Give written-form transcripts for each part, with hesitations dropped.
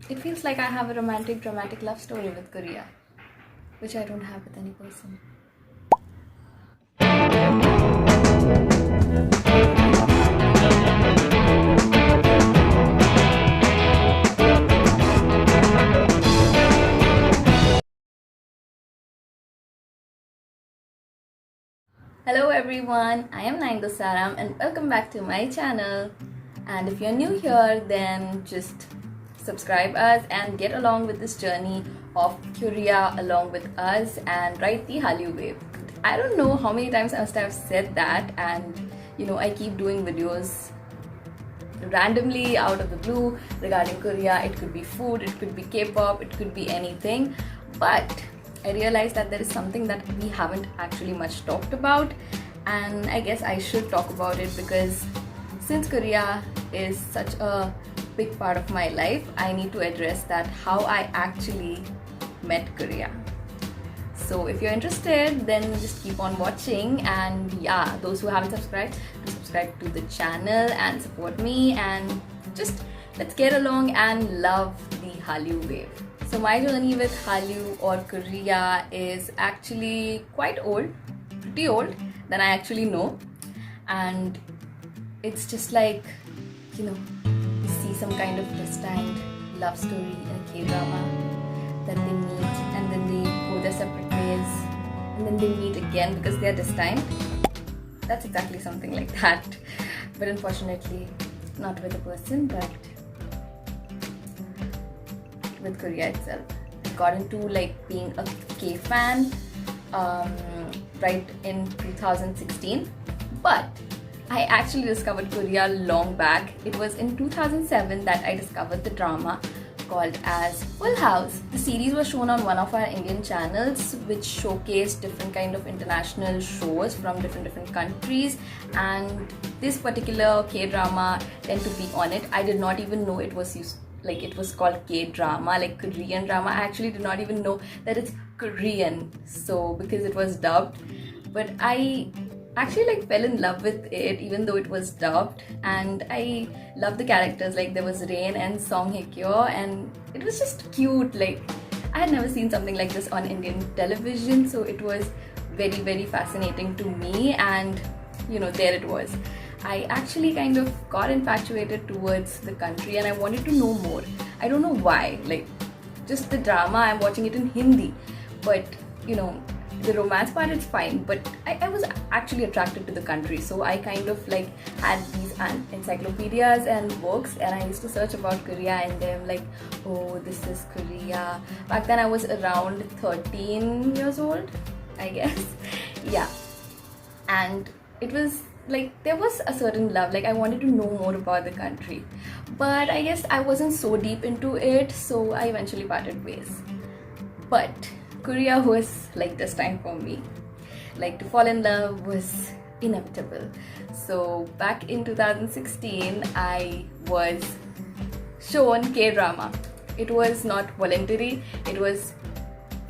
It feels like I have a romantic, dramatic love story with Korea, which I don't have with any person. Hello everyone, I am Saram and welcome back to my channel. And if you're new here, then just subscribe us and get along with this journey of Korea along with us and ride the Hallyu wave. I don't know how many times I must have said that, and I keep doing videos randomly out of the blue regarding Korea. It could be food, it could be K-pop, it could be anything, but I realized that there is something that we haven't actually much talked about, and I guess I should talk about it because since Korea is such a big part of my life, I need to address that how I actually met Korea. So if you're interested, then just keep on watching, and yeah, those who haven't subscribed, do subscribe to the channel and support me, and just let's get along and love the Hallyu wave. So my journey with Hallyu or Korea is actually quite old, pretty old than I actually know, and it's just like, you see some kind of destined love story in a K-drama that they meet and then they go their separate ways and then they meet again because they are destined. That's exactly something like that, but unfortunately not with a person, but with Korea itself. I got into being a K fan right in 2016, but I actually discovered Korea long back. It was in 2007 that I discovered the drama called as Full House. The series was shown on one of our Indian channels, which showcased different kind of international shows from different countries, and this particular K-drama tend to be on it. I did not even know it was it was called K-drama, like Korean drama. I actually did not even know that it's Korean, so because it was dubbed. But I actually fell in love with it even though it was dubbed, and I love the characters. There was Rain and Song Hye Kyo, and it was just cute. I had never seen something like this on Indian television, so it was very fascinating to me, and there it was. I actually kind of got infatuated towards the country and I wanted to know more. I don't know why, just the drama, I'm watching it in Hindi, but the romance part is fine, but I was actually attracted to the country, so I kind of had these encyclopedias and books, and I used to search about Korea and them oh, this is Korea. Back then I was around 13 years old, I guess. Yeah, and it was there was a certain love, I wanted to know more about the country, but I guess I wasn't so deep into it, so I eventually parted ways. But Korea was this time for me. To fall in love was inevitable. So back in 2016, I was shown K-drama. It was not voluntary, it was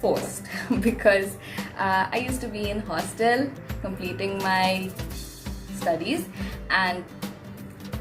forced because I used to be in hostel completing my studies, and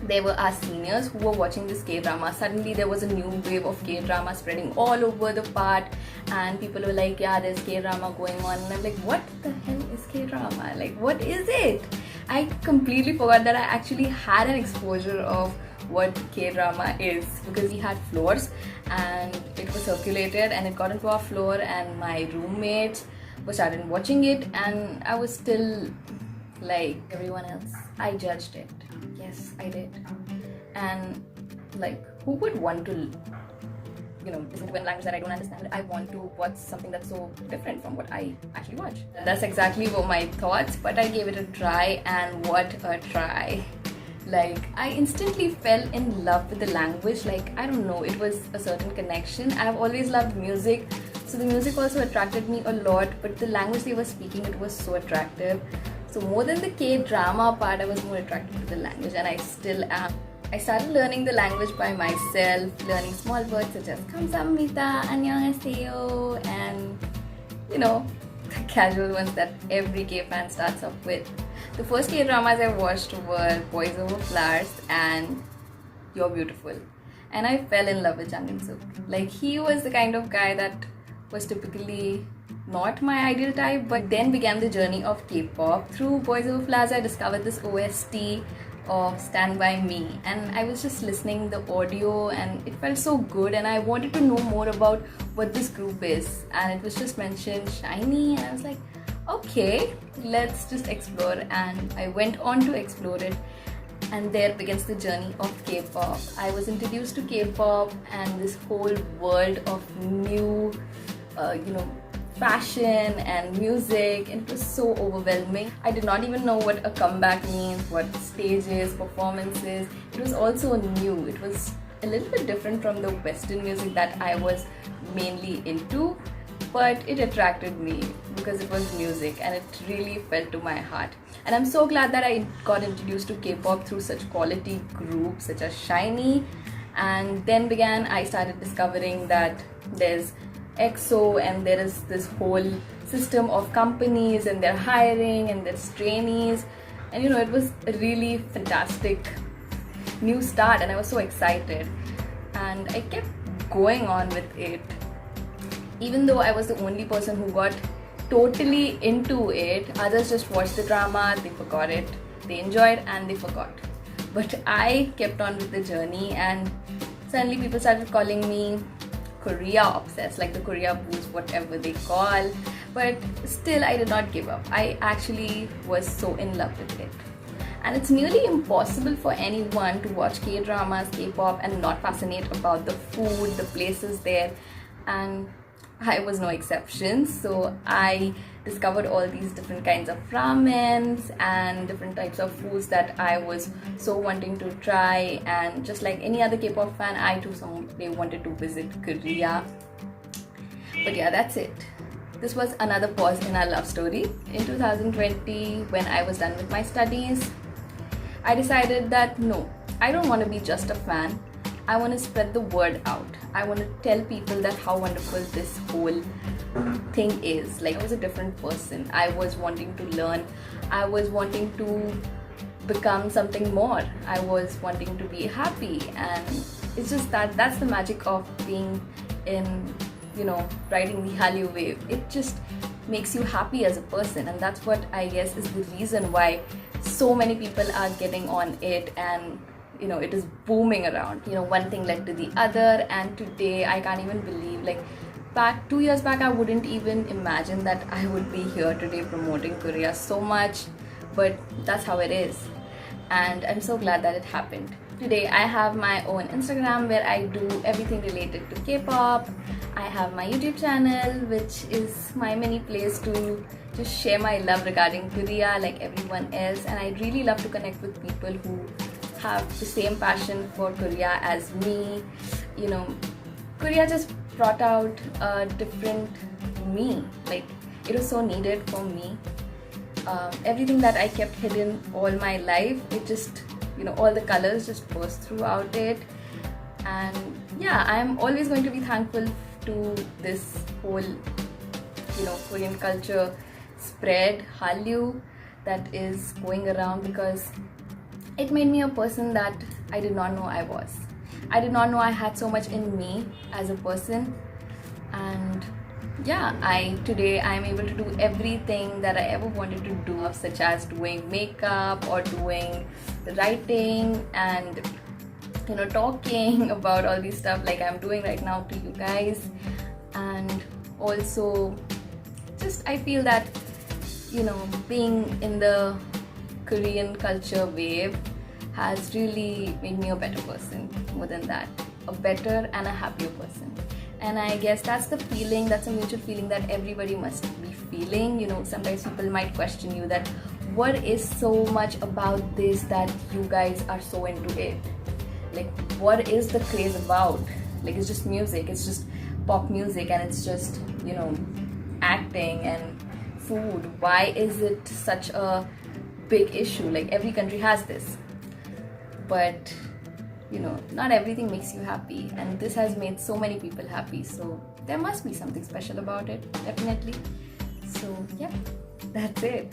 there were our seniors who were watching this K-drama. Suddenly there was a new wave of K-drama spreading all over the part, and people were like, yeah, there's K-drama going on, and I'm like, what the hell is K-drama? What is it? I completely forgot that I actually had an exposure of what K-drama is, because we had floors and it was circulated and it got into our floor, and my roommates started watching it, and I was still like everyone else. I judged it. Yes, I did. And who would want to listen to a language that I don't understand? I want to watch something that's so different from what I actually watch. That's exactly what my thoughts, but I gave it a try, and what a try. I instantly fell in love with the language. I don't know, it was a certain connection. I've always loved music, so the music also attracted me a lot, but the language they were speaking, it was so attractive. So more than the K-drama part, I was more attracted to the language, and I still am. I started learning the language by myself, learning small words such as kamsahamnida, annyeonghaseyo, and the casual ones that every K-fan starts off with. The first K-dramas I watched were Boys Over Flowers and You're Beautiful. and I fell in love with Jungkook. Like, he was the kind of guy that was typically not my ideal type, but then began the journey of K-pop. Through Boys Over Flowers, I discovered this OST of Stand By Me, and I was just listening the audio and it felt so good, and I wanted to know more about what this group is, and it was just mentioned SHINee, and I was like, okay, let's just explore. And I went on to explore it, and there begins the journey of K-pop. I was introduced to K-pop and this whole world of new fashion and music, and it was so overwhelming. I did not even know what a comeback means, what stages, performances. It was also new. It was a little bit different from the Western music that I was mainly into, but it attracted me because it was music and it really felt to my heart. And I'm so glad that I got introduced to K-pop through such quality groups such as SHINee, and then I started discovering that there's EXO and there is this whole system of companies and they're hiring and there's trainees, and it was a really fantastic new start, and I was so excited, and I kept going on with it. Even though I was the only person who got totally into it, others just watched the drama, they forgot it, they enjoyed and they forgot. But I kept on with the journey, and suddenly people started calling me Korea obsessed, like the Korea boost, whatever they call. But still, I did not give up. I actually was so in love with it. And it's nearly impossible for anyone to watch K-dramas, K-pop and not fascinate about the food, the places there. And I was no exception. So I discovered all these different kinds of ramens and different types of foods that I was so wanting to try. And just like any other K-pop fan, I too someday wanted to visit Korea. But yeah, that's it. This was another pause in our love story. In 2020, when I was done with my studies, I decided that no, I don't want to be just a fan. I want to spread the word out. I want to tell people that how wonderful this whole thing is. Like, I was a different person. I was wanting to learn. I was wanting to become something more. I was wanting to be happy, and it's just that's the magic of being in, riding the Hallyu wave. It just makes you happy as a person, and that's what I guess is the reason why so many people are getting on it, and it is booming around. One thing led to the other, and today I can't even believe, like, 2 years back I wouldn't even imagine that I would be here today promoting Korea so much, but that's how it is, and I'm so glad that it happened. Today I have my own Instagram where I do everything related to K-pop. I have my YouTube channel, which is my mini place to just share my love regarding Korea like everyone else, and I really love to connect with people who have the same passion for Korea as me. Korea just brought out a different me. Like, it was so needed for me. Everything that I kept hidden all my life, it just, all the colors just burst throughout it. And yeah, I'm always going to be thankful to this whole, Korean culture spread, Hallyu, that is going around, because it made me a person that I did not know I was. I did not know I had so much in me as a person. And yeah, today I'm able to do everything that I ever wanted to do, such as doing makeup or doing the writing and talking about all these stuff like I'm doing right now to you guys. And also just I feel that being in the Korean culture wave has really made me a better person. More than that, a better and a happier person. And I guess that's the feeling, that's a mutual feeling that everybody must be feeling. Sometimes people might question you that what is so much about this that you guys are so into it? Like, what is the craze about? Like, it's just music, it's just pop music, and it's just acting and food. Why is it such a big issue? Like, every country has this, but not everything makes you happy, and this has made so many people happy, so there must be something special about it, definitely. So yeah, that's it.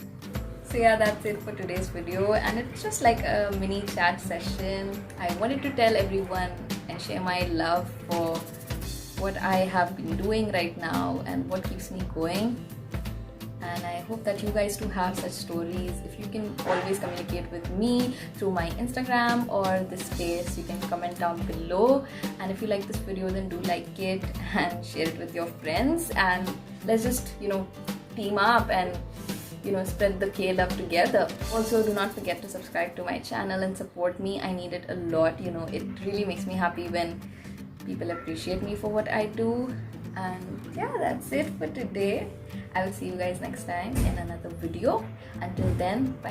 So yeah, that's it for today's video, and it's just like a mini chat session. I wanted to tell everyone and share my love for what I have been doing right now and what keeps me going. And I hope that you guys too have such stories. If you can always communicate with me through my Instagram or this space, you can comment down below. And if you like this video, then do like it and share it with your friends, and let's just team up and spread the K-love together. Also, do not forget to subscribe to my channel and support me. I need it a lot. It really makes me happy when people appreciate me for what I do. And yeah, that's it for today. I will see you guys next time in another video. Until then, bye.